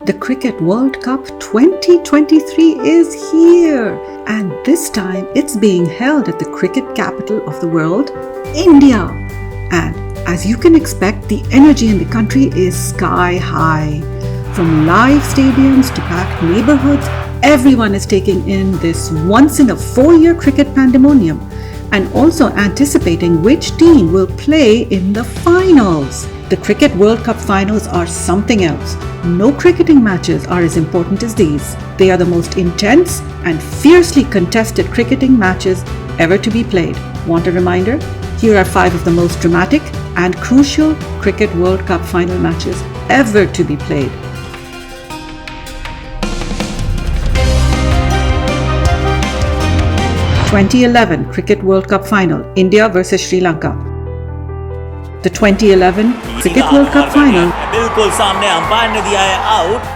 The Cricket World Cup 2023 is here, and this time it's being held at the cricket capital of the world, India. And as you can expect, the energy in the country is sky high. From live stadiums to packed neighborhoods, everyone is taking in this once-in-a-4-year cricket pandemonium and also anticipating which team will play in the finals. The Cricket World Cup finals are something else. No cricketing matches are as important as these. They are the most intense and fiercely contested cricketing matches ever to be played. Want a reminder? Here are 5 of the most dramatic and crucial Cricket World Cup final matches ever to be played. (2011) Cricket World Cup Final, India vs Sri Lanka. The 2011 Cricket World Cup Final,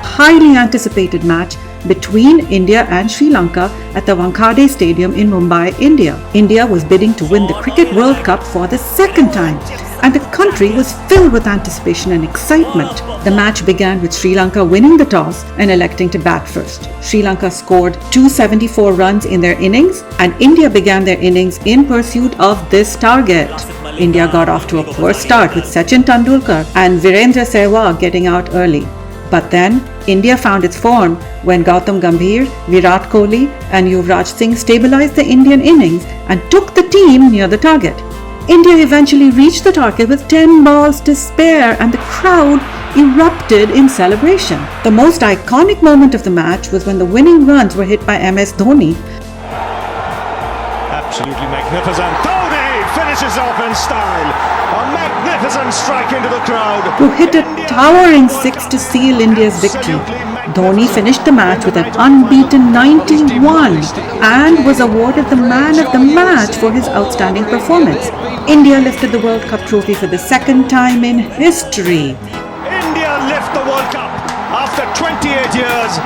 highly anticipated match between India and Sri Lanka at the Wankhede Stadium in Mumbai, India. India was bidding to win the Cricket World Cup for the second time, and the country was filled with anticipation and excitement. The match began with Sri Lanka winning the toss and electing to bat first. Sri Lanka scored 274 runs in their innings, and India began their innings in pursuit of this target. India got off to a poor start with Sachin Tendulkar and Virendra Sehwag getting out early. But then, India found its form when Gautam Gambhir, Virat Kohli and Yuvraj Singh stabilized the Indian innings and took the team near the target. India eventually reached the target with 10 balls to spare, and the crowd erupted in celebration. The most iconic moment of the match was when the winning runs were hit by MS Dhoni. Absolutely magnificent. Dhoni finishes off in style. A magnificent strike into the crowd. Who hit a towering 6 to seal India's victory. Dhoni finished the match with an unbeaten 91 and was awarded the man of the match for his outstanding performance. India lifted the World Cup trophy for the second time in history. India lift the World Cup after 28 years.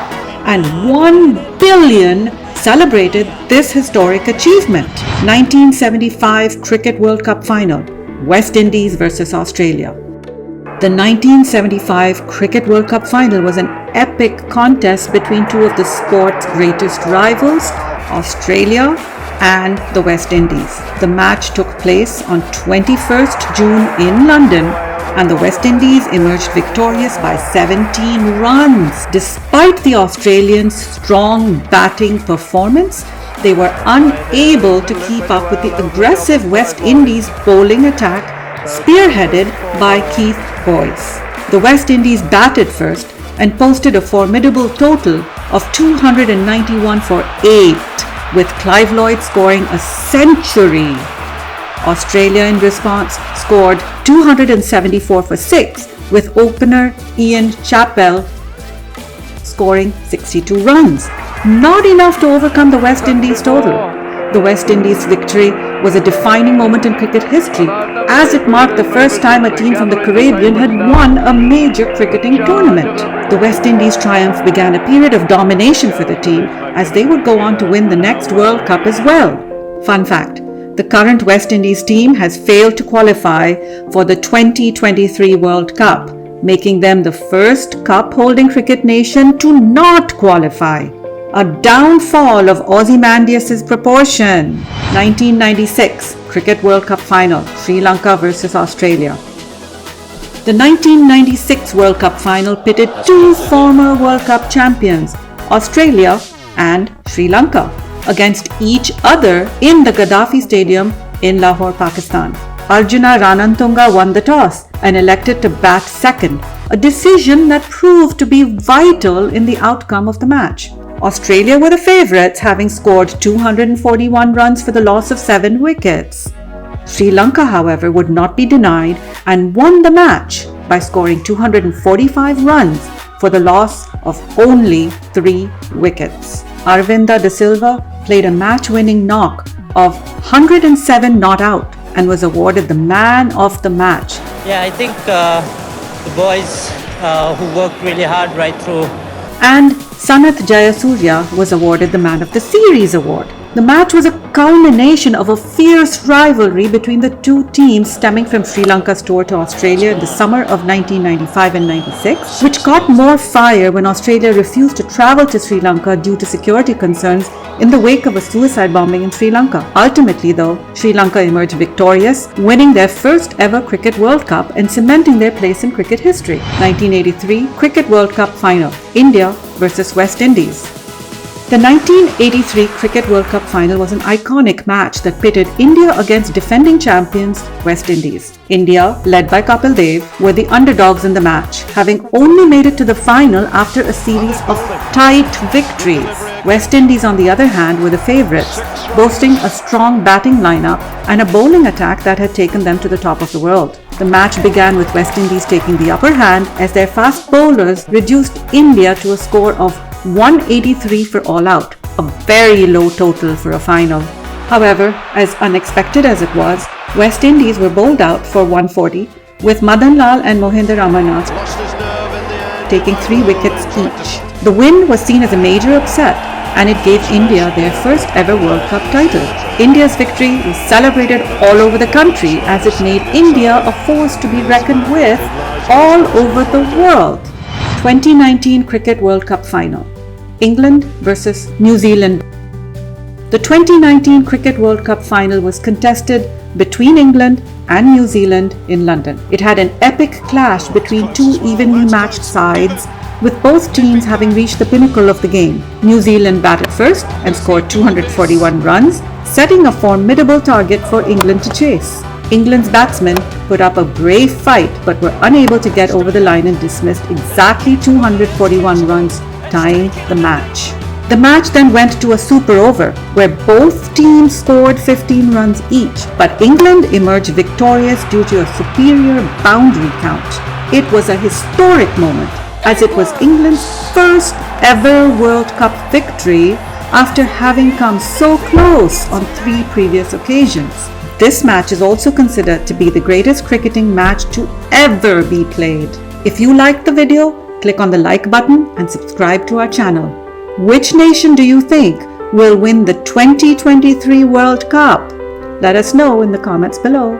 And 1 billion celebrated this historic achievement. 1975 Cricket World Cup Final, West Indies vs Australia. The 1975 Cricket World Cup Final was an epic contest between two of the sport's greatest rivals, Australia and the West Indies. The match took place on 21st June in London, and the West Indies emerged victorious by 17 runs. Despite the Australians' strong batting performance, they were unable to keep up with the aggressive West Indies bowling attack spearheaded by Keith Boyce. The West Indies batted first and posted a formidable total of 291 for 8, with Clive Lloyd scoring a century. Australia in response scored 274 for 6, with opener Ian Chappell scoring 62 runs. Not enough to overcome the West Indies total. The West Indies victory was a defining moment in cricket history, as it marked the first time a team from the Caribbean had won a major cricketing tournament. The West Indies' triumph began a period of domination for the team, as they would go on to win the next World Cup as well. Fun fact: the current West Indies team has failed to qualify for the 2023 World Cup, making them the first cup-holding cricket nation to not qualify. A downfall of Ozymandias' proportion. 1996 Cricket World Cup Final, Sri Lanka vs Australia. The 1996 World Cup Final pitted two former World Cup champions, Australia and Sri Lanka, against each other in the Gaddafi Stadium in Lahore, Pakistan. Arjuna Ranantunga won the toss and elected to bat second, a decision that proved to be vital in the outcome of the match. Australia were the favourites, having scored 241 runs for the loss of 7 wickets. Sri Lanka, however, would not be denied and won the match by scoring 245 runs for the loss of only 3 wickets. Aravinda De Silva played a match-winning knock of 107 not out and was awarded the man of the match. Yeah, I think the boys who worked really hard right through. And Sanath Jayasuriya was awarded the Man of the Series award. The match was a culmination of a fierce rivalry between the two teams stemming from Sri Lanka's tour to Australia in the summer of 1995 and 96, which caught more fire when Australia refused to travel to Sri Lanka due to security concerns in the wake of a suicide bombing in Sri Lanka. Ultimately, though, Sri Lanka emerged victorious, winning their first ever Cricket World Cup and cementing their place in cricket history. 1983 Cricket World Cup Final, India versus West Indies. The 1983 Cricket World Cup final was an iconic match that pitted India against defending champions West Indies. India, led by Kapil Dev, were the underdogs in the match, having only made it to the final after a series of tight victories. West Indies, on the other hand, were the favourites, boasting a strong batting lineup and a bowling attack that had taken them to the top of the world. The match began with West Indies taking the upper hand as their fast bowlers reduced India to a score of 183 for all out, a very low total for a final. However, as unexpected as it was, West Indies were bowled out for 140, with Madan Lal and Mohinder Amarnath taking 3 wickets each. The win was seen as a major upset, and it gave India their first ever World Cup title. India's victory was celebrated all over the country as it made India a force to be reckoned with all over the world. 2019 Cricket World Cup Final, England versus New Zealand. The 2019 Cricket World Cup Final was contested between England and New Zealand in London. It had an epic clash between two evenly matched sides, with both teams having reached the pinnacle of the game. New Zealand batted first and scored 241 runs, setting a formidable target for England to chase. England's batsmen put up a brave fight but were unable to get over the line and dismissed exactly 241 runs, tying the match. The match then went to a super over where both teams scored 15 runs each, but England emerged victorious due to a superior boundary count. It was a historic moment as it was England's first ever World Cup victory after having come so close on 3 previous occasions. This match is also considered to be the greatest cricketing match to ever be played. If you liked the video, click on the like button and subscribe to our channel. Which nation do you think will win the 2023 World Cup? Let us know in the comments below.